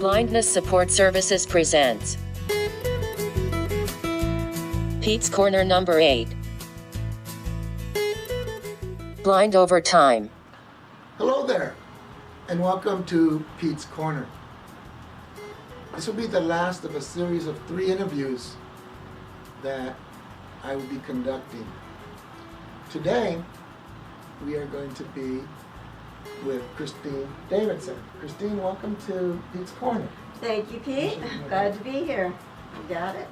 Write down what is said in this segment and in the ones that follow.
Blindness Support Services presents Pete's Corner number 8. Blind Over Time. Hello there, and welcome to Pete's Corner. This will be the last of a series of 3 interviews that I will be conducting. Today, we are going to be with Christine Davidson. Christine, welcome to Pete's Corner. Thank you, Pete. Glad to be here. You got it.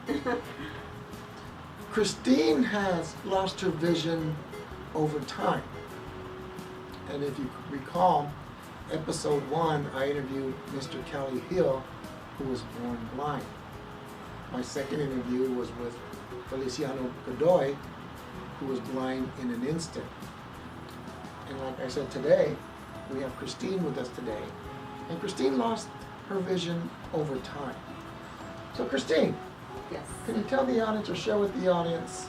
Christine has lost her vision over time. And if you recall, episode 1, I interviewed Mr. Kelly Hill, who was born blind. My second interview was with Feliciano Godoy, who was blind in an instant. And like I said today, we have Christine with us today. And Christine lost her vision over time. So Christine, Yes. can you tell the audience or share with the audience,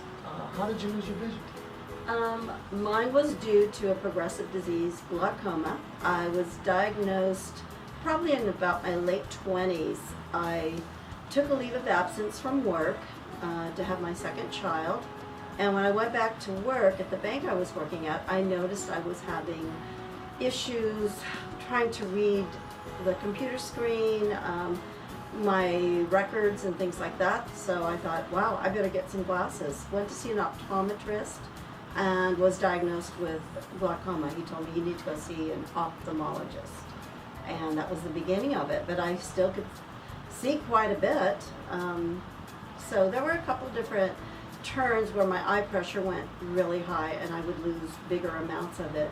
how did you lose your vision? Mine was due to a progressive disease, glaucoma. I was diagnosed probably in about my late 20s. I took a leave of absence from work to have my second child. And when I went back to work at the bank I was working at, I noticed I was having issues trying to read the computer screen, my records and things like that. So I thought, wow, I better get some glasses. Went to see an optometrist and was diagnosed with glaucoma. He told me, you need to go see an ophthalmologist. And that was the beginning of it, but I still could see quite a bit. So there were a couple different turns where my eye pressure went really high and I would lose bigger amounts of it.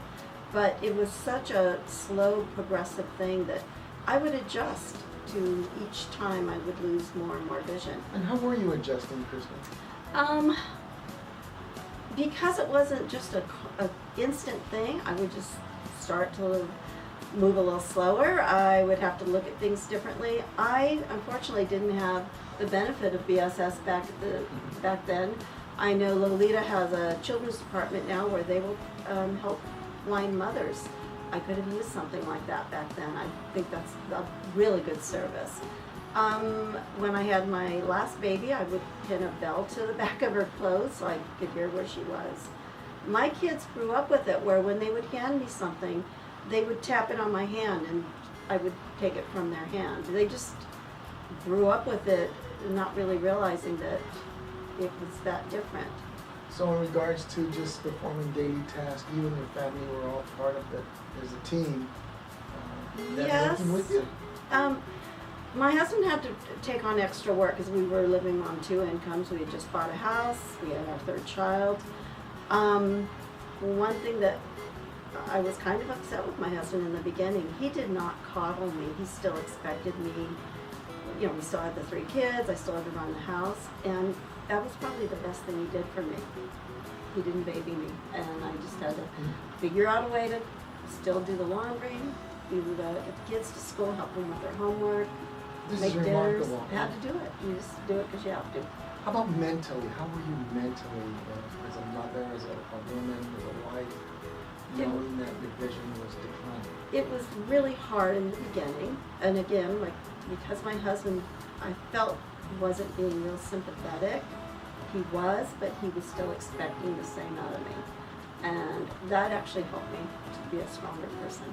But it was such a slow, progressive thing that I would adjust to each time I would lose more and more vision. And how were you adjusting, Christine? Because it wasn't just a instant thing, I would just start to move a little slower. I would have to look at things differently. I unfortunately didn't have the benefit of BSS back then. I know Lolita has a children's department now where they will help blind mothers. I could have used something like that back then. I think that's a really good service. When I had my last baby, I would pin a bell to the back of her clothes so I could hear where she was. My kids grew up with it where when they would hand me something, they would tap it on my hand and I would take it from their hand. They just grew up with it, not really realizing that it was that different. So in regards to just performing daily tasks, you and your family were all part of it as a team. Yes. Working with you? My husband had to take on extra work because we were living on 2 incomes. We had just bought a house. We had our 3rd child. One thing that I was kind of upset with my husband in the beginning, he did not coddle me. He still expected me, you know, we still had the 3 kids. I still had to run the house. And that was probably the best thing he did for me. He didn't baby me. And I just had to figure out a way to still do the laundry, get the kids to school, help them with their homework, make dinners. Had to do it. You just do it because you have to. How about mentally? How were you mentally as a mother, as a woman, as a wife, knowing that your vision was declining? It was really hard in the beginning. And again, like because my husband, I felt wasn't being real sympathetic. He was, but he was still expecting the same out of me. And that actually helped me to be a stronger person.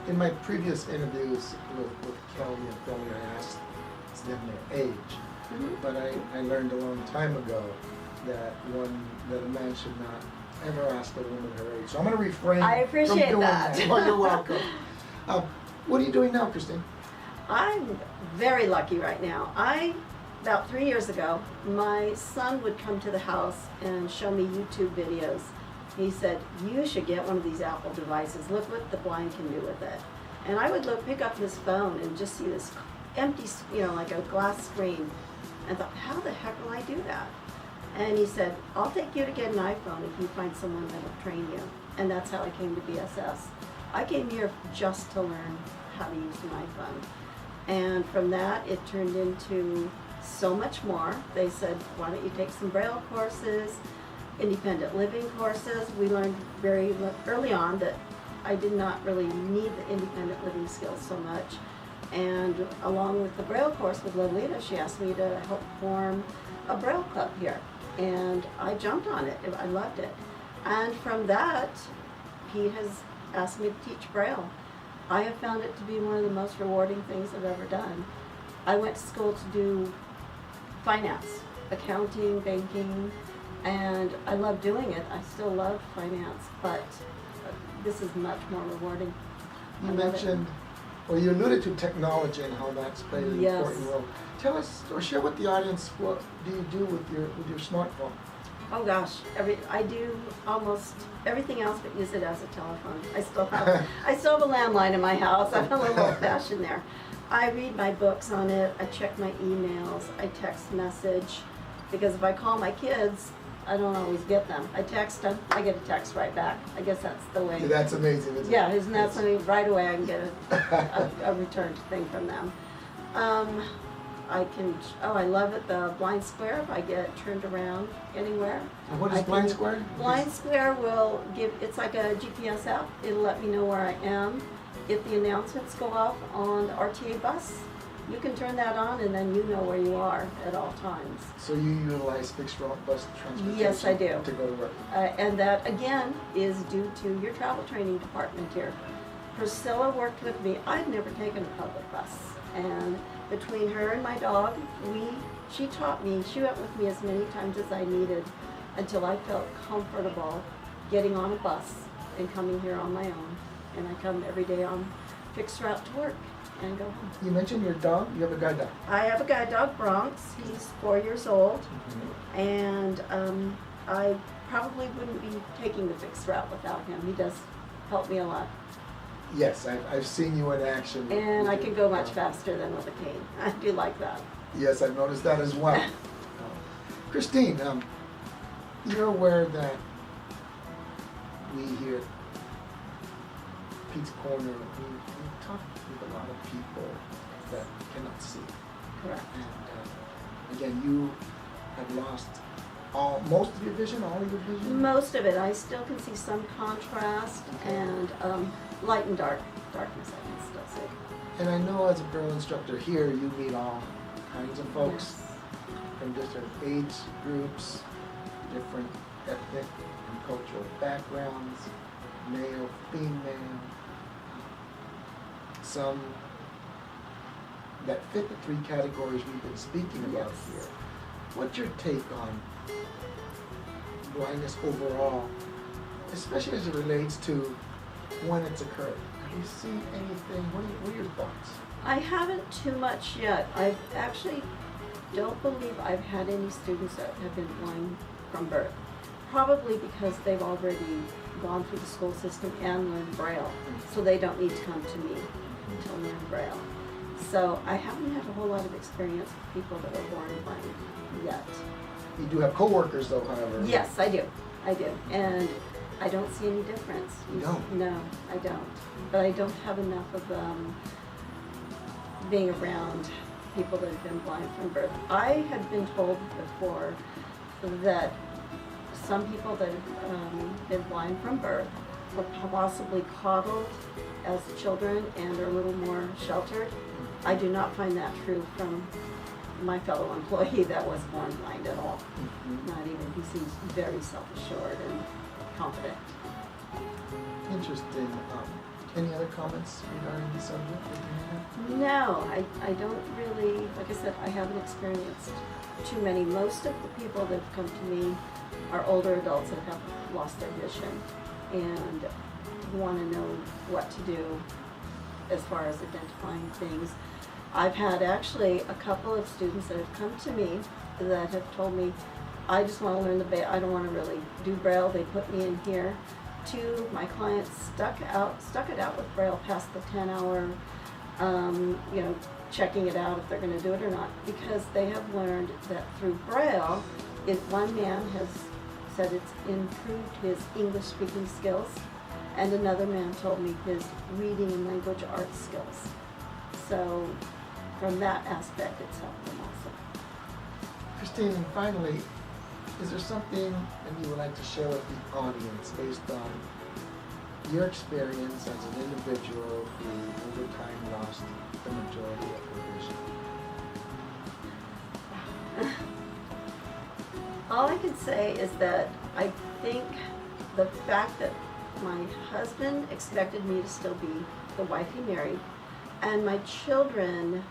In my previous interviews with Kelly and Philly, I asked them their age. But I learned a long time ago that a man should not ever ask a woman her age. So I'm going to refrain from doing that. Well, you're welcome. What are you doing now, Christine? I'm very lucky right now. About 3 years ago, my son would come to the house and show me YouTube videos. He said, you should get one of these Apple devices. Look what the blind can do with it. And I would pick up his phone and just see this empty, like a glass screen. And thought, how the heck will I do that? And he said, I'll take you to get an iPhone if you find someone that will train you. And that's how I came to BSS. I came here just to learn how to use an iPhone. And from that, it turned into so much more. They said, why don't you take some Braille courses, independent living courses. We learned very early on that I did not really need the independent living skills so much. And along with the Braille course with Lolita, she asked me to help form a Braille club here. And I jumped on it. I loved it. And from that, Pete has asked me to teach Braille. I have found it to be one of the most rewarding things I've ever done. I went to school to do finance, accounting, banking, and I love doing it. I still love finance, but this is much more rewarding. You mentioned, or you alluded to technology and how that's played an Yes. important role. Tell us, or share with the audience, what do you do with your smartphone? Oh gosh, I do almost everything else but use it as a telephone. I still have a landline in my house. I'm a little old-fashioned there. I read my books on it. I check my emails. I text message, because if I call my kids, I don't always get them. I text them, I get a text right back. I guess that's the way. Yeah, that's amazing, isn't it? Yeah, isn't that something? Right away I can get a return thing from them. I love it, the Blind Square, if I get turned around anywhere. And what is Blind Square? Blind Square will it's like a GPS app. It'll let me know where I am. If the announcements go off on the RTA bus, you can turn that on and then you know where you are at all times. So you utilize fixed route bus transportation? Yes, I do. To go to work? And that, again, is due to your travel training department here. Priscilla worked with me. I'd never taken a public bus. And between her and my dog, she taught me, she went with me as many times as I needed until I felt comfortable getting on a bus and coming here on my own. And I come every day on fixed route to work and go home. You mentioned your dog. You have a guide dog. I have a guide dog, Bronx. He's 4 years old. Mm-hmm. And I probably wouldn't be taking the fixed route without him. He does help me a lot. Yes, I've seen you in action. And I can go much faster than with a cane. I do like that. Yes, I've noticed that as well. Christine, you're aware that we here at Pete's Corner, we talk with a lot of people that cannot see. Correct. And again, you have lost most of your vision, all of your vision? Most of it. I still can see some contrast and light and darkness I can still see. And I know as a Braille instructor here, you meet all kinds of folks from different age groups, different ethnic and cultural backgrounds, male, female, some that fit the three categories we've been speaking about here. What's your take on blindness overall, especially as it relates to when it's occurred? Have you seen anything? What are your thoughts? I haven't too much yet. I actually don't believe I've had any students that have been blind from birth. Probably because they've already gone through the school system and learned Braille, so they don't need to come to me to learn Braille. So I haven't had a whole lot of experience with people that were born blind yet. You do have coworkers though, however. Yes, I do. I do. And I don't see any difference. You don't? No, I don't. But I don't have enough of being around people that have been blind from birth. I had been told before that some people that have been blind from birth were possibly coddled as children and are a little more sheltered. I do not find that true from my fellow employee that was born blind at all. Not even. He seems very self-assured and confident. Interesting. Any other comments regarding the subject that you have? No, I don't really, like I said, I haven't experienced too many. Most of the people that have come to me are older adults that have lost their vision and want to know what to do as far as identifying things. I've had actually a couple of students that have come to me that have told me, I just want to learn the Braille. I don't want to really do Braille. They put me in here. Two, my clients stuck it out with Braille past the 10-hour, checking it out if they're going to do it or not, because they have learned that through Braille, one man has said it's improved his English speaking skills, and another man told me his reading and language arts skills. So from that aspect, it's helped them also. Christine, and finally, is there something that you would like to share with the audience based on your experience as an individual who over time lost the majority of her vision? All I can say is that I think the fact that my husband expected me to still be the wife he married, and my children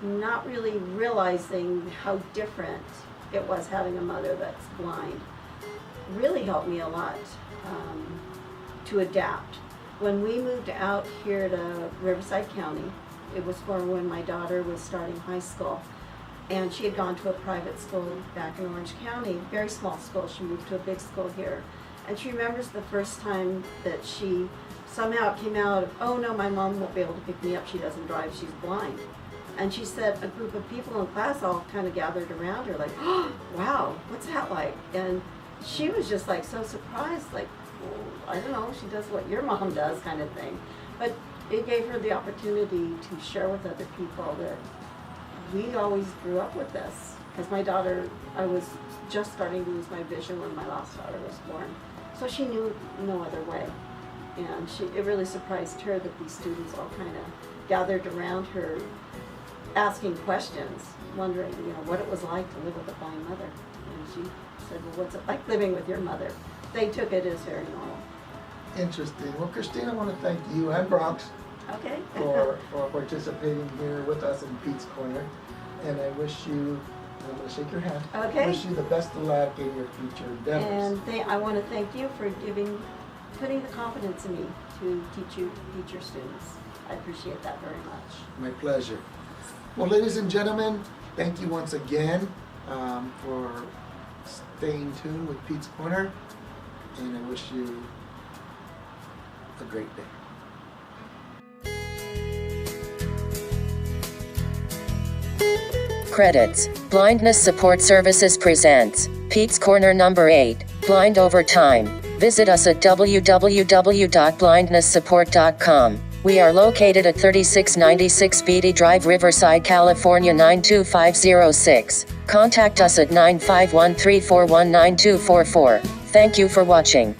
not really realizing how different it was having a mother that's blind, really helped me a lot to adapt. When we moved out here to Riverside County, it was for when my daughter was starting high school, and she had gone to a private school back in Orange County, very small school. She moved to a big school here. And she remembers the first time that she somehow came out of, oh no, my mom won't be able to pick me up, she doesn't drive, she's blind. And she said a group of people in class all kind of gathered around her like, oh, wow, what's that like? And she was just like so surprised, like, well, I don't know, she does what your mom does kind of thing. But it gave her the opportunity to share with other people that we always grew up with this. Because my daughter, I was just starting to lose my vision when my last daughter was born. So she knew no other way. And it really surprised her that these students all kind of gathered around her asking questions, wondering, what it was like to live with a blind mother. And she said, well, what's it like living with your mother? They took it as very normal. Interesting. Well, Christine, I want to thank you and Bronx Okay. for participating here with us in Pete's Corner. And I wish you, I'm going to shake your hand. Okay. I wish you the best of luck in your future endeavors. And I want to thank you for putting the confidence in me to teach your students. I appreciate that very much. My pleasure. Well, ladies and gentlemen, thank you once again for staying tuned with Pete's Corner, and I wish you a great day. Credits: Blindness Support Services presents Pete's Corner number 8, Blind Over Time. Visit us at www.blindnesssupport.com. We are located at 3696 Beatty Drive, Riverside, California 92506. Contact us at 951-341-9244. Thank you for watching.